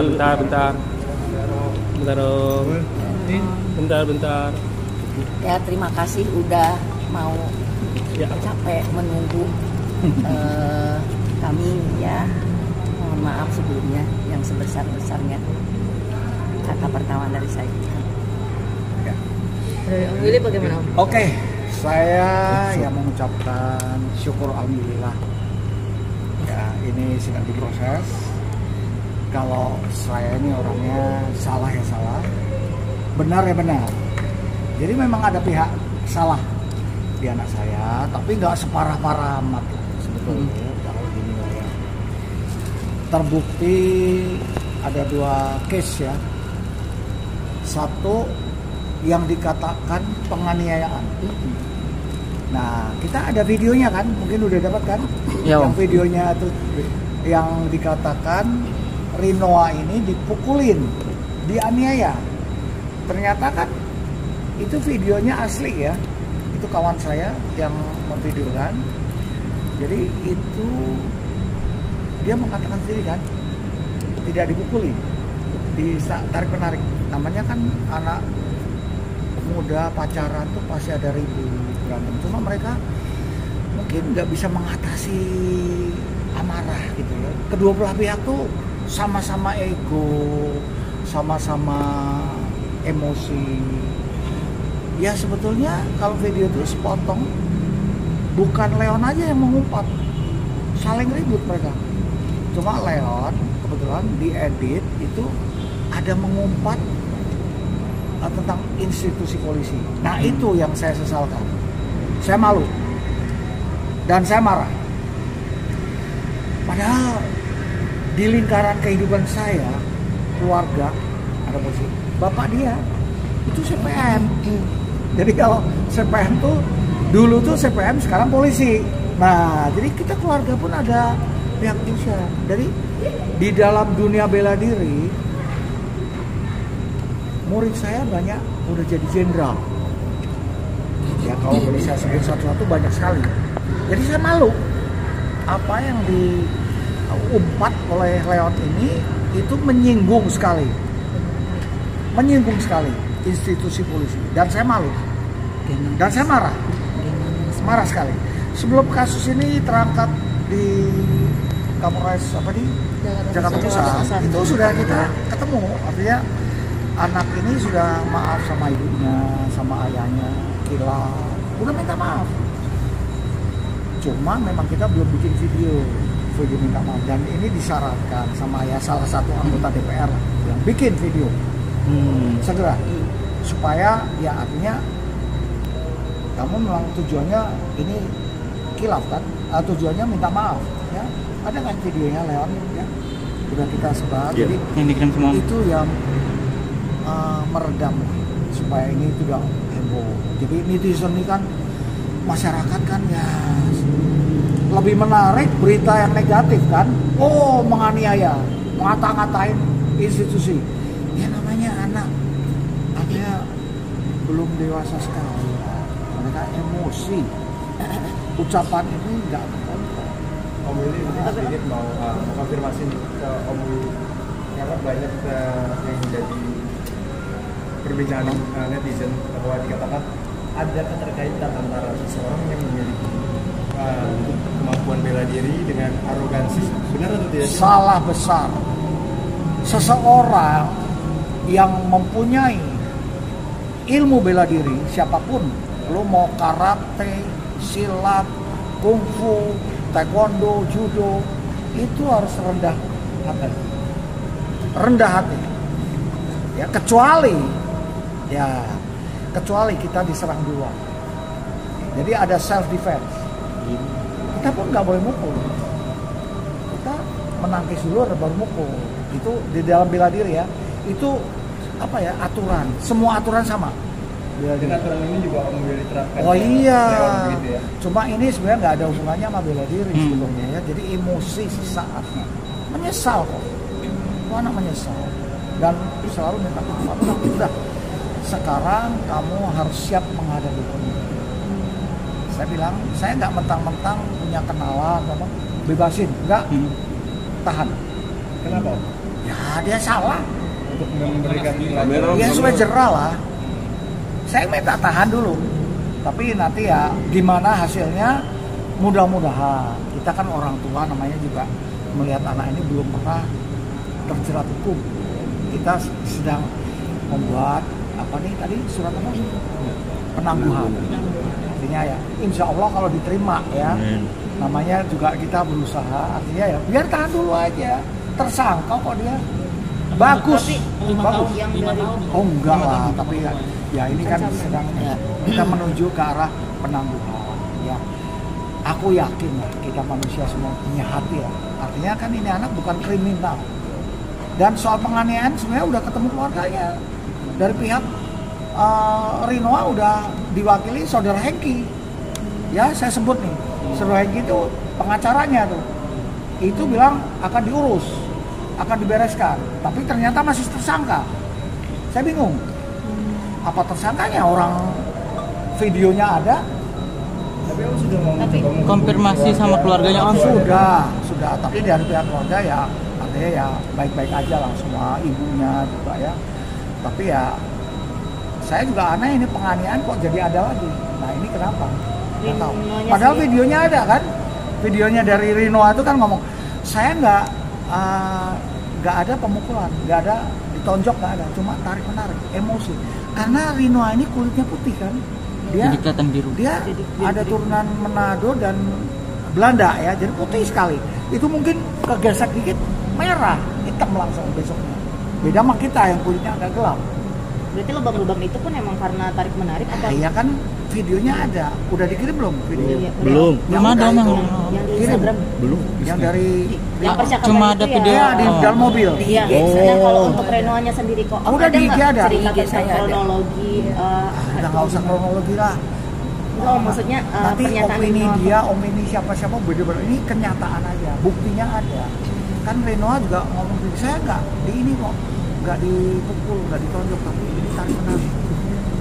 Bentar. Ya, terima kasih udah mau capek menunggu kami ya. Mohon maaf sebelumnya yang sebesar-besarnya. Kata pertama dari saya. Ya. Om Willy bagaimana? Oke, saya yang mengucapkan syukur alhamdulillah. Ya, ini sedang diproses. Kalau saya ini orangnya salah ya salah, benar ya benar. Jadi memang ada pihak salah di anak saya, tapi nggak separah-parah amat sebetulnya. Kalau gini ya, terbukti ada 2 case ya. Satu yang dikatakan penganiayaan. Nah, kita ada videonya kan, mungkin udah dapat kan? Ya, yang videonya tuh yang dikatakan Rinoa ini dipukulin, dianiaya. Ternyata kan itu videonya asli ya. Itu kawan saya yang memvideokan. Jadi itu dia mengatakan sendiri kan, tidak dipukuli, ditarik menarik. Namanya kan anak muda pacaran tuh pasti ada ribut berantem. Cuma mereka mungkin nggak bisa mengatasi amarah gitu ya. Kedua belah pihak tuh sama-sama ego, sama-sama emosi. Ya sebetulnya kalau video itu sepotong, bukan Leon aja yang mengumpat, saling ribut mereka. Cuma Leon kebetulan diedit itu ada mengumpat tentang institusi polisi. Nah itu yang saya sesalkan. Saya malu dan saya marah. Padahal di lingkaran kehidupan saya, keluarga, ada polisi. Bapak dia itu CPM. Jadi kalau CPM tuh dulu tuh CPM, sekarang polisi. Nah jadi kita keluarga pun ada pihak polisian. Jadi di dalam dunia bela diri, murid saya banyak udah jadi jenderal. Ya kalau boleh saya sebut satu-satu banyak sekali. Jadi saya malu apa yang diumpat oleh Leon ini itu menyinggung sekali institusi polisi, dan saya malu dan saya marah sekali. Sebelum kasus ini terangkat di Kapolres Jakarta Pusat, itu sudah kita ketemu, artinya anak ini sudah maaf sama ibunya, sama ayahnya, udah minta maaf. Cuma memang kita belum bikin video minta maaf, dan ini disyaratkan sama ya salah satu anggota DPR yang bikin video segera, supaya ya artinya kamu memang tujuannya ini kilaf kan, tujuannya minta maaf ya. Ada kan videonya Leon ya, udah kita sebar. Jadi yang dikirim semua itu yang meredam supaya ini tidak heboh. Jadi netizen ini kan, masyarakat kan ya lebih menarik berita yang negatif kan. Oh, menganiaya, ngata-ngatain institusi. Ya namanya anak, artinya belum dewasa sekali. Mereka emosi. Ucapan ini nggak kontrol. Om Willy ini sedikit mau konfirmasi ke Om Willy, karena banyak yang menjadi perbincangan netizen bahwa dikatakan ada keterkaitan antara seseorang yang memiliki kemampuan bela diri dengan arogansi. Benar atau tidak? Salah besar. Seseorang yang mempunyai ilmu bela diri, siapapun, lo mau karate, silat, kungfu, taekwondo, judo, itu harus rendah hati. Ya kecuali kita diserang duluan. Jadi ada self defense. Kita pun nggak boleh mukul. Kita menangkis dulu baru mukul. Itu di dalam bela diri ya. Itu apa ya, aturan. Semua aturan sama. Dan aturan ini juga Om Willy terapkan. Oh iya. Gitu ya. Cuma ini sebenarnya nggak ada hubungannya sama bela diri sebetulnya ya. Jadi emosi sesaat. Menyesal kok. Itu anak menyesal. Dan selalu minta maaf. Udah. Sekarang kamu harus siap menghadapi ini. Saya bilang, saya nggak mentang-mentang punya kenalan, bebasin, nggak, tahan. Kenapa? ya dia salah. Untuk memberikan pelajaran. Ya sudah jerah lah. Saya minta tahan dulu. Tapi nanti ya gimana hasilnya, mudah-mudahan. Kita kan orang tua namanya juga melihat anak ini belum pernah terjerat hukum. Kita sedang membuat apa nih tadi surat apa? Penangguhan. Artinya ya insya Allah kalau diterima ya. Namanya juga kita berusaha, artinya ya biar tahan dulu aja. Tersangka kok dia bagus. Bagus. Oh enggak lah, tapi ya ini kan sedang kita menuju ke arah penangguhan ya. Aku yakin lah kita manusia semua punya hati ya. Artinya kan ini anak bukan kriminal. Dan soal penganiayaan sebenarnya udah ketemu keluarganya. Dari pihak Rinoa udah diwakili saudara Hengki. Ya saya sebut nih, saudara Hengki itu pengacaranya tuh. Itu bilang akan diurus, akan dibereskan. Tapi ternyata masih tersangka. Saya bingung. Apa tersangkanya, orang videonya ada? Tapi Om sudah mau mencoba Konfirmasi sama keluarganya Om. Sudah. Tapi dari pihak keluarga ya artinya ya baik-baik aja lah, semua ibunya juga ya. Tapi ya saya juga aneh, ini penganiayaan kok jadi ada lagi. Nah ini kenapa? Nggak tahu. Padahal videonya ada kan? Videonya dari Rinoa itu kan ngomong, saya nggak ada pemukulan, nggak ada ditonjok, nggak ada, cuma tarik menarik, emosi. Karena Rinoa ini kulitnya putih kan, dia Jadi kelihatan biru. Dia ada turunan Manado dan Belanda ya, jadi putih sekali. Itu mungkin kegesek dikit merah, hitam langsung besoknya. Beda sama kita yang kulitnya agak gelap. Berarti lubang-lubang itu pun emang karena tarik menarik atau? Iya kan videonya ada, udah dikirim belum video? Iya, Belum. Yang Belum ada udah Mang. itu. Yang di Kirim. Instagram. Belum. Yang dari Yang percakapan Cuma itu ada video. ya di Oh. dalam mobil. Iya. Nah kalau untuk Renoanya sendiri kok, Udah di IG ada. cerita Di IG tentang saya ada. kronologi? Udah nggak usah kronologi lah. Oh maksudnya Nanti pernyataan opini Reno dia, opini siapa-siapa beda-beda. Ini kenyataan aja, buktinya ada. Kan Renoa juga ngomong gini, saya nggak di ini kok, nggak dipukul, nggak ditonjok, tapi ini tarik menarik.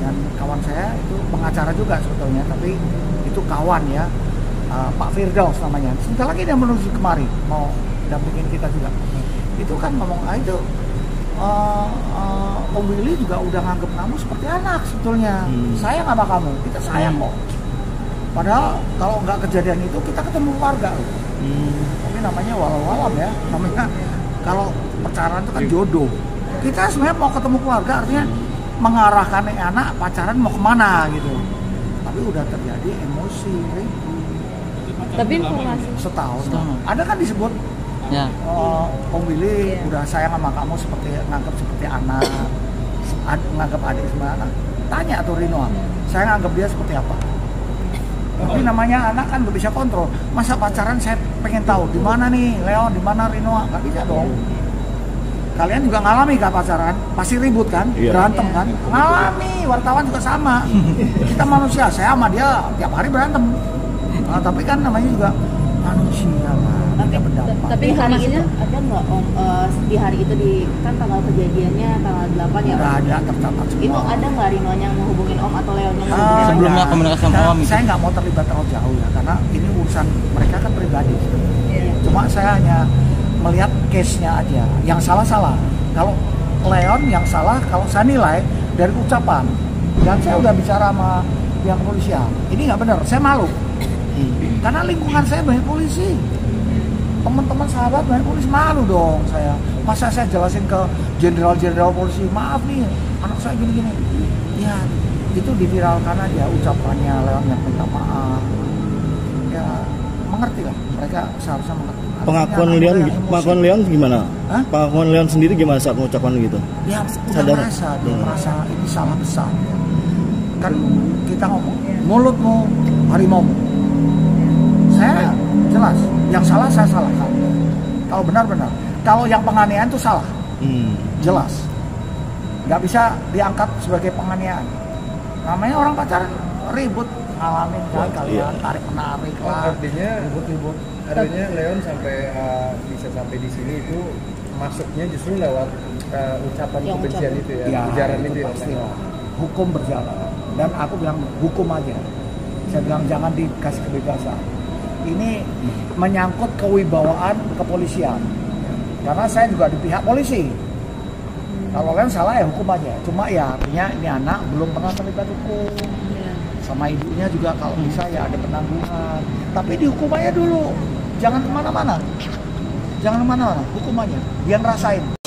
Dan kawan saya itu pengacara juga sebetulnya, tapi itu kawan ya, Pak Firdaus namanya. Sebentar lagi dia menuju kemari, mau dampingin kita juga. Itu kan ngomong, itu Om Willy juga udah nganggep kamu seperti anak sebetulnya. Sayang sama kamu, kita sayang kok. Padahal kalau nggak kejadian itu kita ketemu keluarga loh. Tapi namanya walau-walam ya, namanya kalau pacaran itu kan jodoh. Kita sebenarnya mau ketemu keluarga, artinya mengarahkan anak pacaran mau kemana gitu. Tapi udah terjadi emosi, ribut. Tapi informasi Setahun. Setahun. Ada kan disebut Ya. Om Willy udah sayang sama kamu seperti nganggap seperti anak, nganggap adik sama anak. Tanya tuh Rinoa, saya nganggap dia seperti apa? Tapi namanya anak kan gak bisa kontrol. Masa pacaran saya pengen tahu di mana nih Leon, di mana Rinoa? Gak bisa dong. Kalian juga ngalami gak pacaran? Pasti ribut kan, berantem kan? Ngalami, wartawan juga sama. Kita manusia, saya sama dia tiap hari berantem. Nah, tapi kan namanya juga manusia lah. Tapi hari itu ada nggak Om di hari itu di kan tanggal kejadiannya tanggal 8 ya? Udah ada tercatat semua. Itu ada nggak Rinonya yang menghubungin Om atau Leon yang menghubungin Om? Sebelumnya komunikasi sama Om itu. Saya nggak mau terlibat terlalu jauh ya, karena ini urusan mereka kan pribadi. Iya. Cuma saya hanya melihat case-nya aja. Yang salah. Kalau Leon yang salah, kalau saya nilai dari ucapan. Dan saya udah bicara sama pihak kepolisian. Ini nggak benar, saya malu. Karena lingkungan saya banyak polisi. Teman-teman sahabat banyak polisi, malu dong saya. Masa saya jelasin ke jenderal-jenderal polisi, maaf nih, anak saya gini-gini. Ya, itu diviralkan aja ucapannya Leon yang minta maaf. Ya, mengerti lah. Mereka seharusnya mengerti. Pengakuan Leon gimana? Hah? Pengakuan Leon sendiri gimana saat mengucapkan gitu? Ya, Sadar. dia merasa ini salah besar. Ya. Kan kita ngomong, mulutmu harimau. Saya jelas, yang salah saya salahkan. Kalau benar-benar, kalau yang penganiayaan itu salah, jelas. Nggak bisa diangkat sebagai penganiayaan. Namanya orang pacaran ribut, ngalamin kan kalian tarik menarik lah, Artinya ribut-ribut. Artinya Leon sampai bisa sampai di sini itu masuknya justru lewat ucapan Yang kebencian ucapan. itu ya, Ya, ujaran itu itu ya. pasti lah. Hukum berjalan. Dan aku bilang hukum aja. Saya bilang jangan dikasih kebebasan. Ini menyangkut kewibawaan kepolisian. Karena saya juga di pihak polisi. Kalau kalian salah ya hukum aja. Cuma ya artinya ini anak belum pernah terlibat hukum. Sama ibunya juga kalau bisa ya ada penangguhan. Tapi dihukum aja dulu. Jangan kemana-mana. Jangan kemana-mana, hukum aja. Biar rasain.